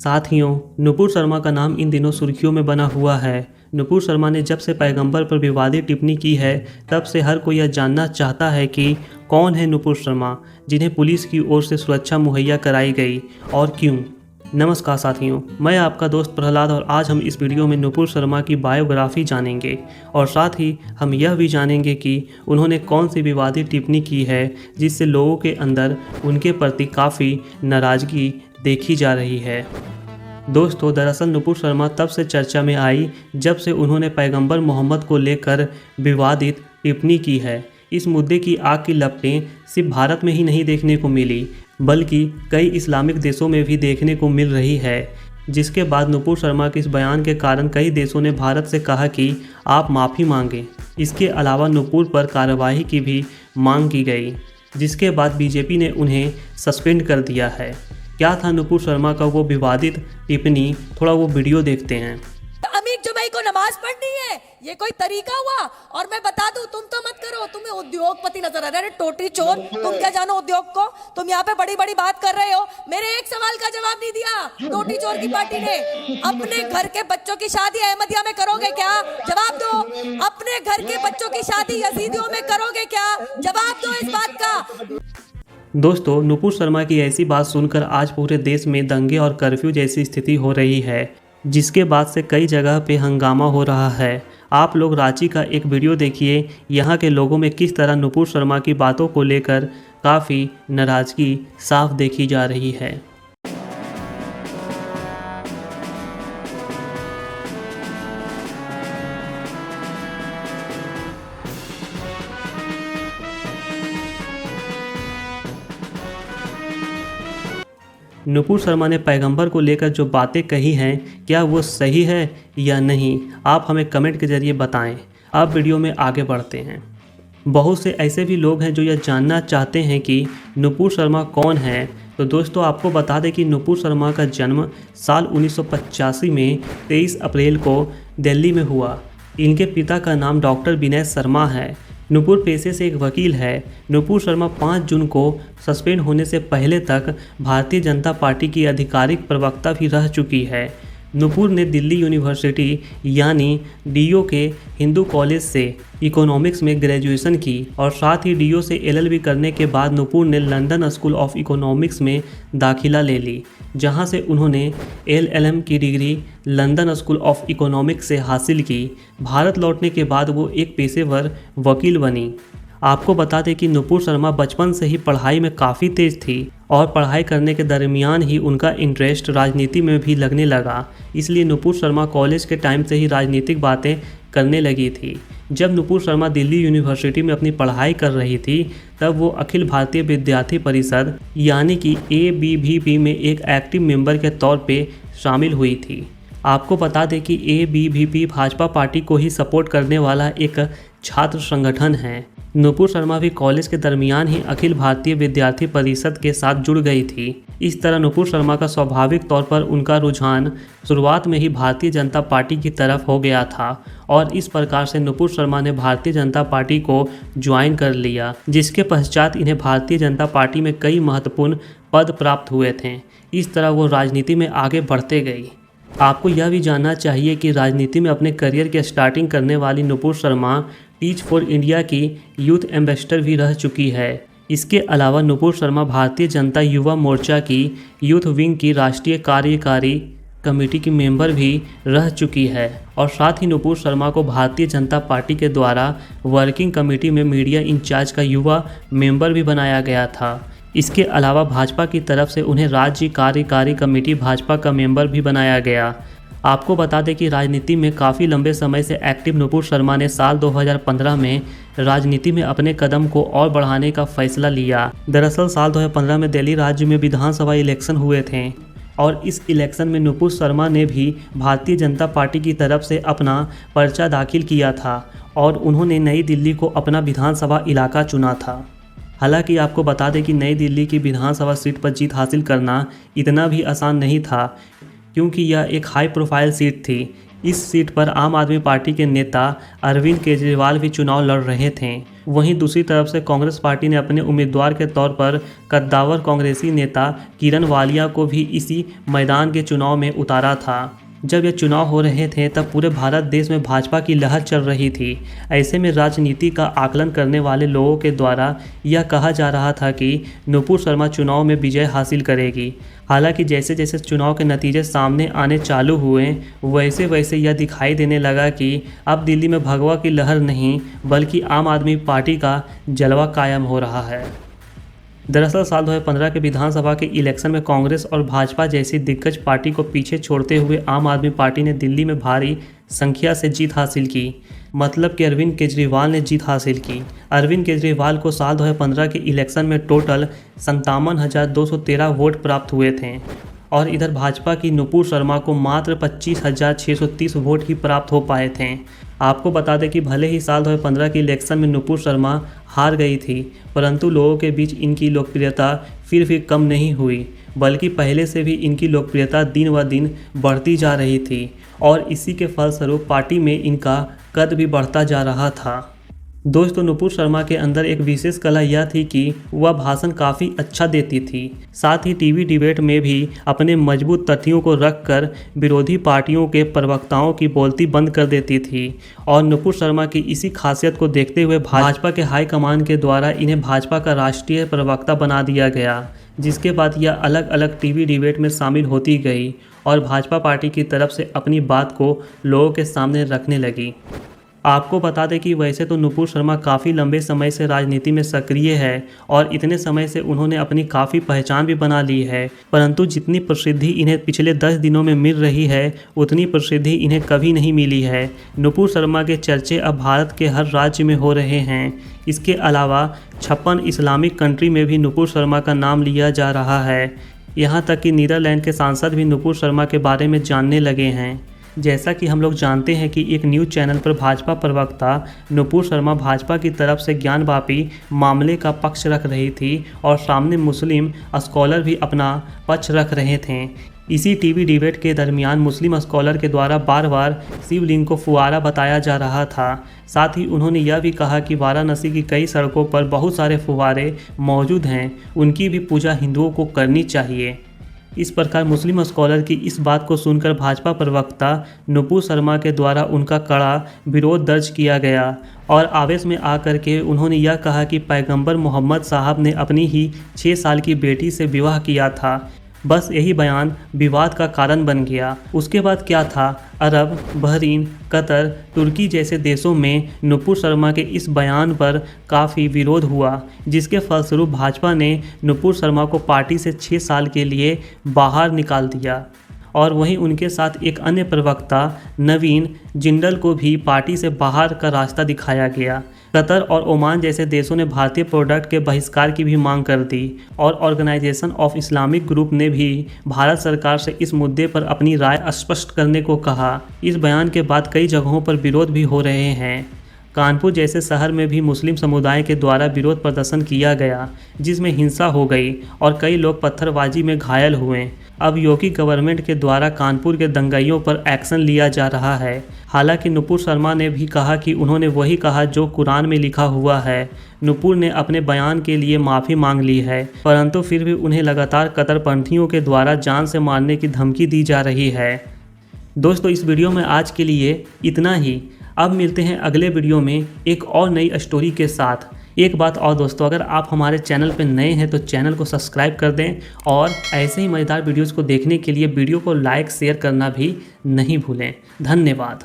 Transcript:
साथियों, नुपुर शर्मा का नाम इन दिनों सुर्खियों में बना हुआ है। नुपुर शर्मा ने जब से पैगंबर पर विवादित टिप्पणी की है, तब से हर कोई यह जानना चाहता है कि कौन है नुपुर शर्मा, जिन्हें पुलिस की ओर से सुरक्षा मुहैया कराई गई और क्यों। नमस्कार साथियों, मैं आपका दोस्त प्रहलाद और आज हम इस वीडियो में नुपुर शर्मा की बायोग्राफी जानेंगे और साथ ही हम यह भी जानेंगे कि उन्होंने कौन सी विवादित टिप्पणी की है जिससे लोगों के अंदर उनके प्रति काफ़ी नाराज़गी देखी जा रही है। दोस्तों, दरअसल नुपुर शर्मा तब से चर्चा में आई जब से उन्होंने पैगंबर मोहम्मद को लेकर विवादित टिप्पणी की है। इस मुद्दे की आग की लपटें सिर्फ भारत में ही नहीं देखने को मिली, बल्कि कई इस्लामिक देशों में भी देखने को मिल रही है, जिसके बाद नुपुर शर्मा के इस बयान के कारण कई देशों ने भारत से कहा कि आप माफ़ी मांगें। इसके अलावा नुपुर पर कार्रवाई की भी मांग की गई, जिसके बाद बीजेपी ने उन्हें सस्पेंड कर दिया है। क्या था नुपुर शर्मा का वो विवादित टिप्पणी, थोड़ा वो वीडियो देखते हैं। अमीर जुमई को नमाज पढ़नी है, ये कोई तरीका हुआ? और मैं बता दूं, तुम तो मत करो, तुम्हें उद्योगपति नजर आ रहे हैं, टोटी चोर। तुम क्या जानो उद्योग को? तुम यहाँ पे बड़ी बड़ी बात कर रहे हो, मेरे एक सवाल का जवाब नहीं दिया टोटी चोर की पार्टी ने। अपने घर के बच्चों की शादी अहमदिया में करोगे क्या? जवाब दो। अपने घर के बच्चों की शादी यजीदियों में करोगे क्या? जवाब दो इस बात का। दोस्तों, नुपुर शर्मा की ऐसी बात सुनकर आज पूरे देश में दंगे और कर्फ्यू जैसी स्थिति हो रही है, जिसके बाद से कई जगह पे हंगामा हो रहा है। आप लोग रांची का एक वीडियो देखिए, यहाँ के लोगों में किस तरह नुपुर शर्मा की बातों को लेकर काफ़ी नाराज़गी साफ देखी जा रही है। नुपुर शर्मा ने पैगंबर को लेकर जो बातें कही हैं, क्या वो सही है या नहीं, आप हमें कमेंट के ज़रिए बताएं। अब वीडियो में आगे बढ़ते हैं। बहुत से ऐसे भी लोग हैं जो यह जानना चाहते हैं कि नुपुर शर्मा कौन है। तो दोस्तों, आपको बता दें कि नुपुर शर्मा का जन्म साल 1985 में 23 अप्रैल को दिल्ली में हुआ। इनके पिता का नाम डॉक्टर विनय शर्मा है। नुपुर पेशे से एक वकील है। नुपुर शर्मा 5 जून को सस्पेंड होने से पहले तक भारतीय जनता पार्टी की आधिकारिक प्रवक्ता भी रह चुकी है। नुपुर ने दिल्ली यूनिवर्सिटी यानी डीयू के हिंदू कॉलेज से इकोनॉमिक्स में ग्रेजुएशन की और साथ ही डीयू से एलएलबी करने के बाद नुपुर ने लंदन स्कूल ऑफ इकोनॉमिक्स में दाखिला ले ली, जहां से उन्होंने एलएलएम की degree London school of economics से हासिल की। भारत लौटने के बाद वो एक पेशेवर वकील बनी। आपको बता दें कि नुपुर शर्मा बचपन से ही पढ़ाई में काफ़ी तेज़ थी और पढ़ाई करने के दरमियान ही उनका इंटरेस्ट राजनीति में भी लगने लगा। इसलिए नुपुर शर्मा कॉलेज के टाइम से ही राजनीतिक बातें करने लगी थी। जब नुपुर शर्मा दिल्ली यूनिवर्सिटी में अपनी पढ़ाई कर रही थी, तब वो अखिल भारतीय विद्यार्थी परिषद यानी कि ABVP में एक एक्टिव मेंबर के तौर पे शामिल हुई थी। आपको बता दें कि ABVP भाजपा पार्टी को ही सपोर्ट करने वाला एक छात्र संगठन है। नुपुर शर्मा भी कॉलेज के दरमियान ही अखिल भारतीय विद्यार्थी परिषद के साथ जुड़ गई थी। इस तरह नुपुर शर्मा का स्वाभाविक तौर पर उनका रुझान शुरुआत में ही भारतीय जनता पार्टी की तरफ हो गया था और इस प्रकार से नुपुर शर्मा ने भारतीय जनता पार्टी को ज्वाइन कर लिया, जिसके पश्चात इन्हें भारतीय जनता पार्टी में कई महत्वपूर्ण पद प्राप्त हुए थे। इस तरह वो राजनीति में आगे बढ़ते गई। आपको यह भी जानना चाहिए कि राजनीति में अपने करियर की स्टार्टिंग करने वाली Nupur Sharma teach for India की यूथ एम्बेसडर भी रह चुकी है। इसके अलावा नुपुर शर्मा भारतीय जनता युवा मोर्चा की यूथ विंग की राष्ट्रीय कार्यकारी कमेटी की मेंबर भी रह चुकी है और साथ ही नुपुर शर्मा को भारतीय जनता पार्टी के द्वारा वर्किंग कमेटी में मीडिया इंचार्ज का युवा मेंबर भी बनाया गया था। इसके अलावा भाजपा की तरफ से उन्हें राज्य कार्यकारी कमेटी भाजपा का मेंबर भी बनाया गया। आपको बता दें कि राजनीति में काफ़ी लंबे समय से एक्टिव नुपुर शर्मा ने साल 2015 में राजनीति में अपने कदम को और बढ़ाने का फैसला लिया। दरअसल साल 2015 में दिल्ली राज्य में विधानसभा इलेक्शन हुए थे और इस इलेक्शन में नुपुर शर्मा ने भी भारतीय जनता पार्टी की तरफ से अपना पर्चा दाखिल किया था और उन्होंने नई दिल्ली को अपना विधानसभा इलाका चुना था। हालांकि आपको बता दें कि नई दिल्ली की विधानसभा सीट पर जीत हासिल करना इतना भी आसान नहीं था, क्योंकि यह एक हाई प्रोफाइल सीट थी। इस सीट पर आम आदमी पार्टी के नेता अरविंद केजरीवाल भी चुनाव लड़ रहे थे। वहीं दूसरी तरफ से कांग्रेस पार्टी ने अपने उम्मीदवार के तौर पर कद्दावर कांग्रेसी नेता किरण वालिया को भी इसी मैदान के चुनाव में उतारा था। जब ये चुनाव हो रहे थे तब पूरे भारत देश में भाजपा की लहर चल रही थी। ऐसे में राजनीति का आकलन करने वाले लोगों के द्वारा यह कहा जा रहा था कि नुपुर शर्मा चुनाव में विजय हासिल करेगी। हालांकि जैसे जैसे चुनाव के नतीजे सामने आने चालू हुए वैसे वैसे यह दिखाई देने लगा कि अब दिल्ली में भगवा की लहर नहीं बल्कि आम आदमी पार्टी का जलवा कायम हो रहा है। दरअसल साल 2015 के विधानसभा के इलेक्शन में कांग्रेस और भाजपा जैसी दिग्गज पार्टी को पीछे छोड़ते हुए आम आदमी पार्टी ने दिल्ली में भारी संख्या से जीत हासिल की। मतलब कि अरविंद केजरीवाल ने जीत हासिल की। अरविंद केजरीवाल को साल 2015 के इलेक्शन में टोटल 57,213 वोट प्राप्त हुए थे और इधर भाजपा की नुपुर शर्मा को मात्र 25,630 वोट ही प्राप्त हो पाए थे। आपको बता दें कि भले ही साल 2015 के इलेक्शन में नुपुर शर्मा हार गई थी, परंतु लोगों के बीच इनकी लोकप्रियता फिर भी कम नहीं हुई, बल्कि पहले से भी इनकी लोकप्रियता दिन व दिन बढ़ती जा रही थी और इसी के फलस्वरूप पार्टी में इनका कद भी बढ़ता जा रहा था। दोस्तों, नुपुर शर्मा के अंदर एक विशेष कला यह थी कि वह भाषण काफ़ी अच्छा देती थी। साथ ही टीवी डिबेट में भी अपने मजबूत तथ्यों को रखकर विरोधी पार्टियों के प्रवक्ताओं की बोलती बंद कर देती थी और नुपुर शर्मा की इसी खासियत को देखते हुए भाजपा के हाईकमान के द्वारा इन्हें भाजपा का राष्ट्रीय प्रवक्ता बना दिया गया, जिसके बाद यह अलग अलग टीवी डिबेट में शामिल होती गई और भाजपा पार्टी की तरफ से अपनी बात को लोगों के सामने रखने लगी। आपको बता दें कि वैसे तो नुपुर शर्मा काफ़ी लंबे समय से राजनीति में सक्रिय है और इतने समय से उन्होंने अपनी काफ़ी पहचान भी बना ली है, परंतु जितनी प्रसिद्धि इन्हें पिछले 10 दिनों में मिल रही है उतनी प्रसिद्धि इन्हें कभी नहीं मिली है। नुपुर शर्मा के चर्चे अब भारत के हर राज्य में हो रहे हैं। इसके अलावा 56 इस्लामिक कंट्री में भी नुपुर शर्मा का नाम लिया जा रहा है। यहाँ तक कि नीदरलैंड के सांसद भी नुपुर शर्मा के बारे में जानने लगे हैं। जैसा कि हम लोग जानते हैं कि एक न्यूज़ चैनल पर भाजपा प्रवक्ता नुपुर शर्मा भाजपा की तरफ से ज्ञानवापी मामले का पक्ष रख रही थी और सामने मुस्लिम स्कॉलर भी अपना पक्ष रख रहे थे। इसी टीवी डिबेट के दरमियान मुस्लिम स्कॉलर के द्वारा बार बार शिवलिंग को फुआरा बताया जा रहा था। साथ ही उन्होंने यह भी कहा कि वाराणसी की कई सड़कों पर बहुत सारे फुवारे मौजूद हैं, उनकी भी पूजा हिंदुओं को करनी चाहिए। इस प्रकार मुस्लिम स्कॉलर की इस बात को सुनकर भाजपा प्रवक्ता नुपुर शर्मा के द्वारा उनका कड़ा विरोध दर्ज किया गया और आवेश में आकर के उन्होंने यह कहा कि पैगंबर मोहम्मद साहब ने अपनी ही 6 साल की बेटी से विवाह किया था। बस यही बयान विवाद का कारण बन गया। उसके बाद क्या था, अरब, बहरीन, कतर, तुर्की जैसे देशों में नुपुर शर्मा के इस बयान पर काफ़ी विरोध हुआ, जिसके फलस्वरूप भाजपा ने नुपुर शर्मा को पार्टी से 6 साल के लिए बाहर निकाल दिया और वहीं उनके साथ एक अन्य प्रवक्ता नवीन जिंदल को भी पार्टी से बाहर का रास्ता दिखाया गया। कतर और ओमान जैसे देशों ने भारतीय प्रोडक्ट के बहिष्कार की भी मांग कर दी और ऑर्गेनाइजेशन ऑफ इस्लामिक ग्रुप ने भी भारत सरकार से इस मुद्दे पर अपनी राय स्पष्ट करने को कहा। इस बयान के बाद कई जगहों पर विरोध भी हो रहे हैं। कानपुर जैसे शहर में भी मुस्लिम समुदाय के द्वारा विरोध प्रदर्शन किया गया, जिसमें हिंसा हो गई और कई लोग पत्थरबाजी में घायल हुए। अब योगी गवर्नमेंट के द्वारा कानपुर के दंगाइयों पर एक्शन लिया जा रहा है। हालांकि नुपुर शर्मा ने भी कहा कि उन्होंने वही कहा जो कुरान में लिखा हुआ है। नुपुर ने अपने बयान के लिए माफ़ी मांग ली है, परंतु फिर भी उन्हें लगातार कट्टरपंथियों के द्वारा जान से मारने की धमकी दी जा रही है। दोस्तों, इस वीडियो में आज के लिए इतना ही। अब मिलते हैं अगले वीडियो में एक और नई स्टोरी के साथ। एक बात और दोस्तों, अगर आप हमारे चैनल पर नए हैं तो चैनल को सब्सक्राइब कर दें और ऐसे ही मज़ेदार वीडियोज़ को देखने के लिए वीडियो को लाइक शेयर करना भी नहीं भूलें। धन्यवाद।